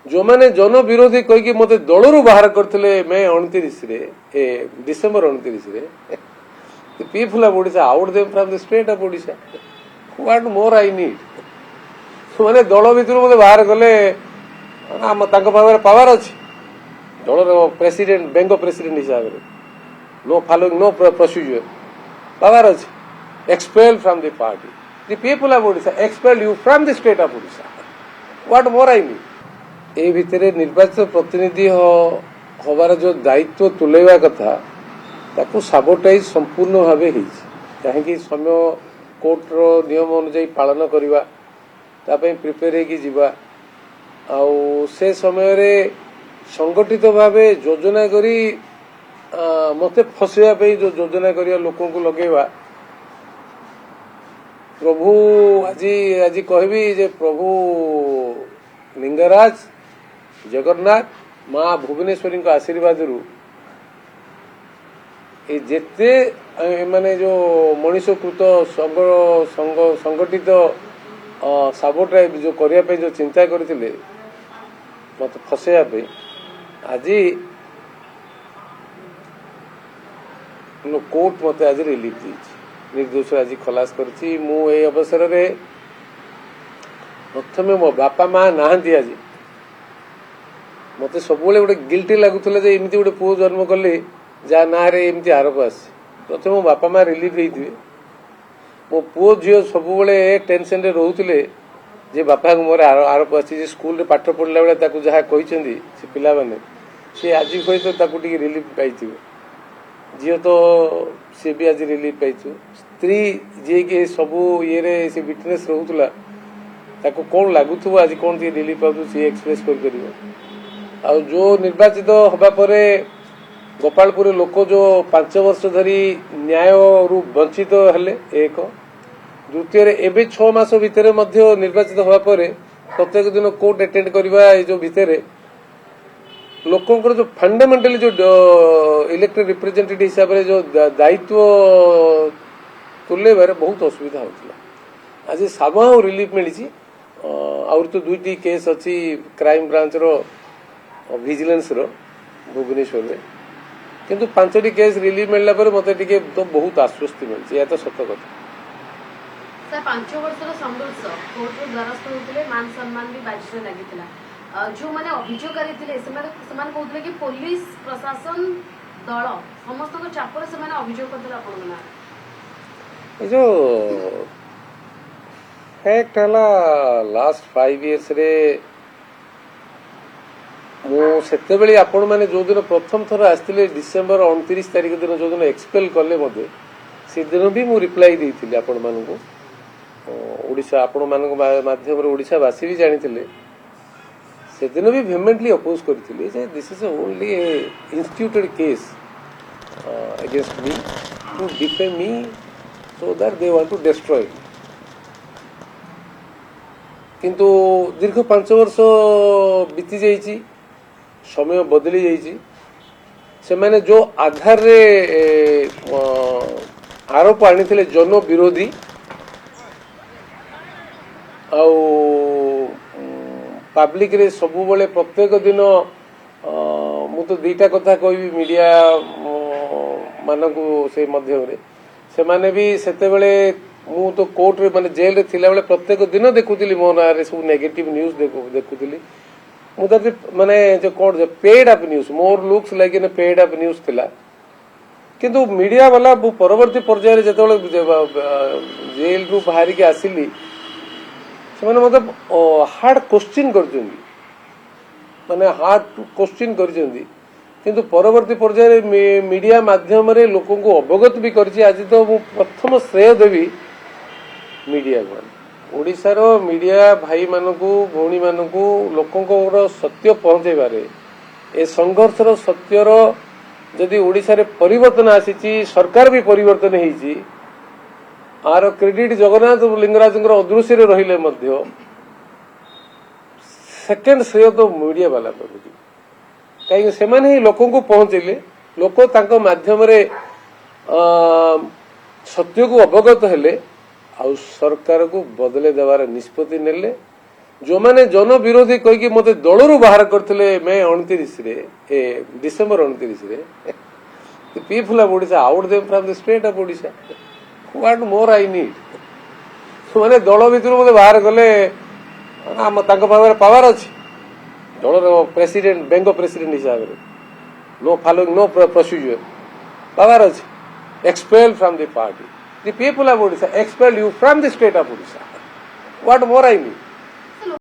जो मैंने जन विरोधी कहीकि मत दलू बाहर करते मे 29 December 29 people of Odisha out them from the state of Odisha what more I need मैंने दल भितर मत बाहर कले पावर अच्छी दलर प्रेसिडेंट बैंक प्रेसिडेंट हिसाब से no following no procedure power अच्छी expel from the party the people of Odisha expel you from the state of Odisha what more I need a भितर निर्वाचित प्रतिनिधि हबार जो दायित्व तुलेवा कथा ताकू साबोटाइज संपूर्ण भाव कहीं समय कोर्टर नियम अनुजाई पालन करवा प्रिपेयर होगा आउ से समय रे संगठित भाव योजना करी मते फसैया जो योजना करिया लोकों को लगेवा प्रभु आज आज कहबी जे प्रभु लिंगराज जगन्नाथ माँ भुवनेश्वरी आशीर्वाद रु जेते माने जो मनुष्यकृत संगठित साबोटाइज जो करने जो चिंता करते मत फसैया आज कोर्ट मत आज रिलीफ दी निर्दोष आज खलास करछि मु ए अवसर रे प्रथम मो बापा माँ नहांती आज मत सब गोटे गिल्टी लगुला एमती गोटे पुओ जन्म कले जहाँ ना रे एमती आरोप आस प्रथम मो बापा माँ रिलीफ होते मो पुओ झील सब टेंशन रे रोते जे बापा को मोर आरोप आसी स्कूल पाठ पढ़ला बेले जहाँ कहते से पिला माने सी आज कही तो रिलीफ पाई झील तो सी भी आज रिलीफ पाई स्त्री जी के सबू ये से विटनेस रोला ताको कौन लगुव आज कौन रिलीफ पाऊ सी एक्सप्रेस कर जो निर्वाचित हवा परे गोपालपुर लोक जो 5 वर्ष धरी न्याय रु वंचित हेले एक द्वितीय एवं 6 मास भितर निर्वाचित हवा परे प्रत्येक दिन कोर्ट अटेंड करवा जो भितर लोकंर जो फंडामेंटली जो इलेक्टेड रिप्रेजेंटेटिव हिसाब से जो दायित्व तुलेबार बहुत असुविधा होता आज सामा रिलीफ मिली आउर तो 2टी केस अच्छी क्राइम ब्रांच रो विजिलेंस रो भुवनेश्वर में किंतु 5टी केस रिलीफ मिलला पर मते टिके तो बहुत आश्वस्ति मिलछि या तो सत्य कथा सर 5 वर्षर संघर्ष कोर्ट रो द्वारस्थ होतले मान सम्मान भी बाजिरे लागितला जो माने अभियोगकारी थिले समान कहतले कि पुलिस प्रशासन दल समस्त को चापर से माने अभियोग करथले आपन ना ए जो फैक्ट हला लास्ट 5 इयर्स रे मुझे बेले आपण मैंने जो दिन प्रथम थर आसते डिसेम्बर 29 तारिख दिन जो दिन एक्सपेल कले मते से दिन भी मु रिप्लाई देती आपण मानू ओडिशा आपण माध्यम ओडिशावासी भी जानी से दिन भी भेमेंटली अपोज करथिले जे this is only a instituted case against me to defame me so that they want to destroy किंतु दीर्घ 5 वर्ष बीती जाइछि समय बदली जाइछि से माने जो आधार रे आरोप आनी जन विरोधी आउ पब्लिक रे सबु बेले प्रत्येक दिन मु तो 2टा कथा कहबी मीडिया मानकु से मध्यम रे से माने भी सेते बेले मु तो कोर्ट रे माने जेल रे थिला बेले प्रत्येक दिन देखुतिली मो ना रे सब नेगेटिव न्यूज़ देखुतिली मुझे माने जो कौन जो paid up news more looks like in paid up news थिला किंतु मीडिया वाला परवर्ती पर्यायर जेतबेले जेल रु बाहर के आसिली से माने मतलब हार्ड क्वेश्चन करजंदी माने हार्ड क्वेश्चन करजंदी किंतु परवर्ती पर्यायर मीडिया माध्यम रे लोकों को अवगत भी करछि आज तो मु प्रथम श्रेय देवी मीडिया को ओडिशार मीडिया भाई मानकू भौणी मानकू लोकंकर सत्य पहुंचेबारे ए संघर्षर सत्यर जदि ओडिशा रे परिवर्तन आसीची सरकार भी परिवर्तन हेची आर क्रेडिट जगन्नाथ लिंगराज अदृश्य रहिले मध्य सेकेंड श्रेय तो मीडिया वाला करूची कहीं से माने ही लोकों को पहुंचले लोक तांको माध्यम रे सत्य को अवगत हेले आ सरकार को बदले देवार निष्पत्ति नेले जो मैंने जन विरोधी कहीकि मत दलू बाहर करते मे 29 December 29 people of Odisha out them from the state of Odisha what more I need मैंने दल भितर मत बाहर कले पावर अच्छी दलर प्रेसिडेंट बैंक प्रेसिडेंट हिसाब से no following no procedure power अच्छी expel from the party the people of Odisha expel you from the state of Odisha what more I need